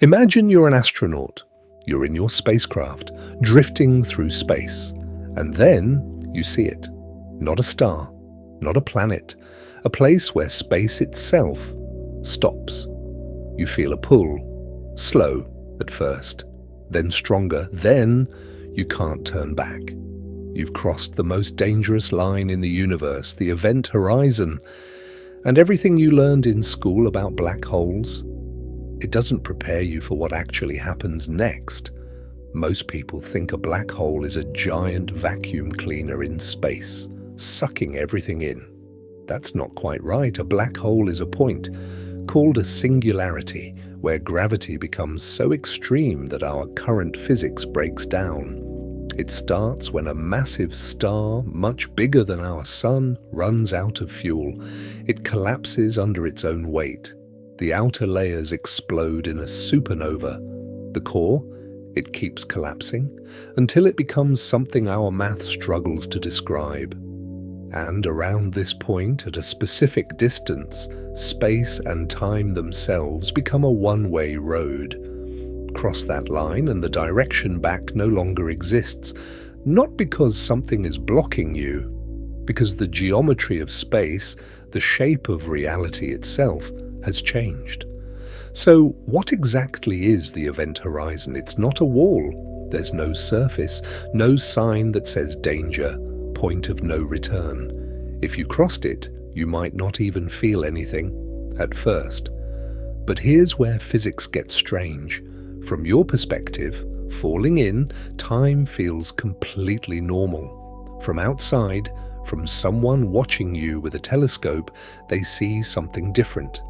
Imagine you're an astronaut. You're in your spacecraft, drifting through space. And then you see it. Not a star, not a planet, a place where space itself stops. You feel a pull, slow at first, then stronger, then you can't turn back. You've crossed the most dangerous line in the universe, the event horizon, and everything you learned in school about black holes, it doesn't prepare you for what actually happens next. Most people think a black hole is a giant vacuum cleaner in space, sucking everything in. That's not quite right. A black hole is a point, called a singularity, where gravity becomes so extreme that our current physics breaks down. It starts when a massive star, much bigger than our sun, runs out of fuel. It collapses under its own weight. The outer layers explode in a supernova. The core, it keeps collapsing until it becomes something our math struggles to describe. And around this point, at a specific distance, space and time themselves become a one-way road. Cross that line and the direction back no longer exists, not because something is blocking you, because the geometry of space, the shape of reality itself, has changed. So what exactly is the event horizon? It's not a wall. There's no surface, no sign that says danger, point of no return. If you crossed it, you might not even feel anything at first. But here's where physics gets strange. From your perspective, falling in, time feels completely normal. From outside, from someone watching you with a telescope, they see something different.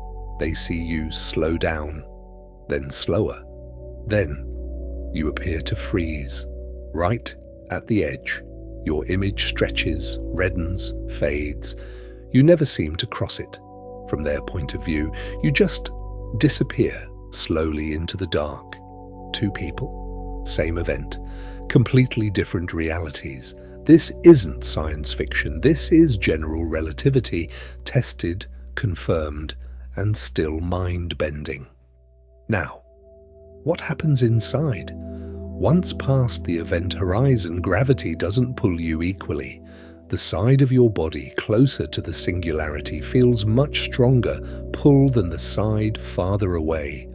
They see you slow down, then slower. Then you appear to freeze, right at the edge. Your image stretches, reddens, fades. You never seem to cross it. From their point of view, you just disappear slowly into the dark. Two people, same event, completely different realities. This isn't science fiction. This is general relativity, tested, confirmed, and still mind-bending. Now, what happens inside? Once past the event horizon, gravity doesn't pull you equally. The side of your body closer to the singularity feels much stronger pull than the side farther away.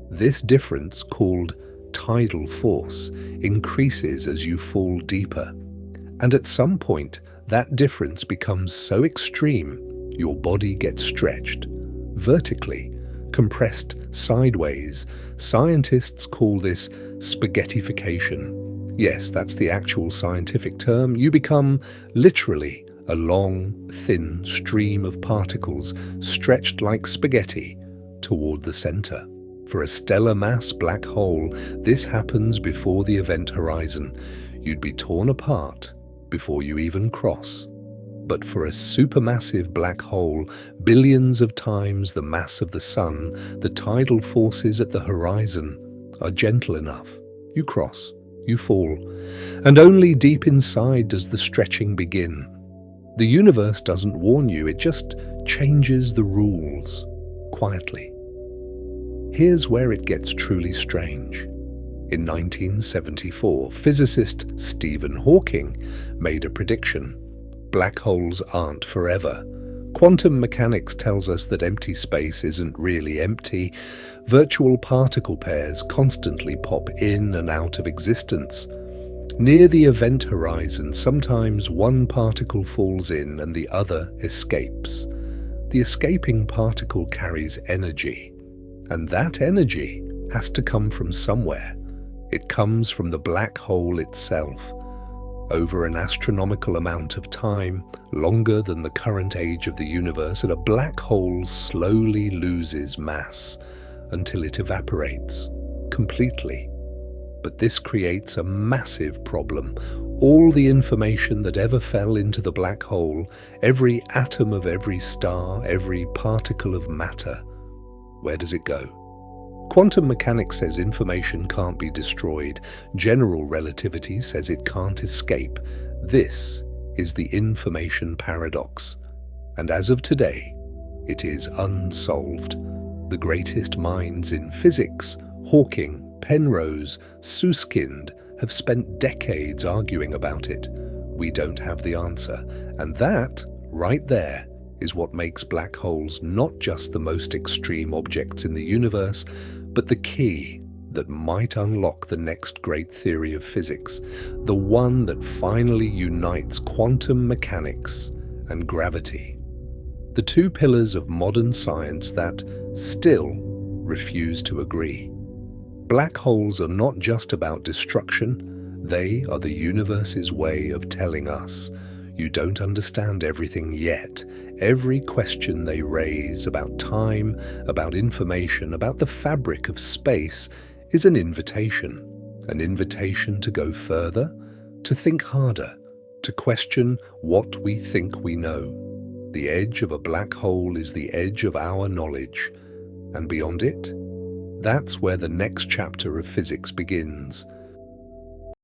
This difference, called tidal force, increases as you fall deeper. And at some point, that difference becomes so extreme, your body gets stretched vertically, compressed sideways. Scientists call this spaghettification. Yes, that's the actual scientific term. You become literally a long, thin stream of particles stretched like spaghetti toward the center. For a stellar mass black hole, this happens before the event horizon. You'd be torn apart before you even cross. But for a supermassive black hole, billions of times the mass of the sun, the tidal forces at the horizon are gentle enough. You cross, you fall, and only deep inside does the stretching begin. The universe doesn't warn you, it just changes the rules, quietly. Here's where it gets truly strange. In 1974, physicist Stephen Hawking made a prediction. Black holes aren't forever. Quantum mechanics tells us that empty space isn't really empty. Virtual particle pairs constantly pop in and out of existence. Near the event horizon, sometimes one particle falls in and the other escapes. The escaping particle carries energy, and that energy has to come from somewhere. It comes from the black hole itself. Over an astronomical amount of time, longer than the current age of the universe, and a black hole slowly loses mass until it evaporates completely. But this creates a massive problem. All the information that ever fell into the black hole, every atom of every star, every particle of matter, where does it go? Quantum mechanics says information can't be destroyed. General relativity says it can't escape. This is the information paradox. And as of today, it is unsolved. The greatest minds in physics Hawking, Penrose, Suskind have spent decades arguing about it. We don't have the answer, and that, right there, is what makes black holes not just the most extreme objects in the universe, but the key that might unlock the next great theory of physics, the one that finally unites quantum mechanics and gravity. The two pillars of modern science that still refuse to agree. Black holes are not just about destruction, they are the universe's way of telling us, you don't understand everything yet. Every question they raise about time, about information, about the fabric of space is an invitation to go further, to think harder, to question what we think we know. The edge of a black hole is the edge of our knowledge, and beyond it, that's where the next chapter of physics begins.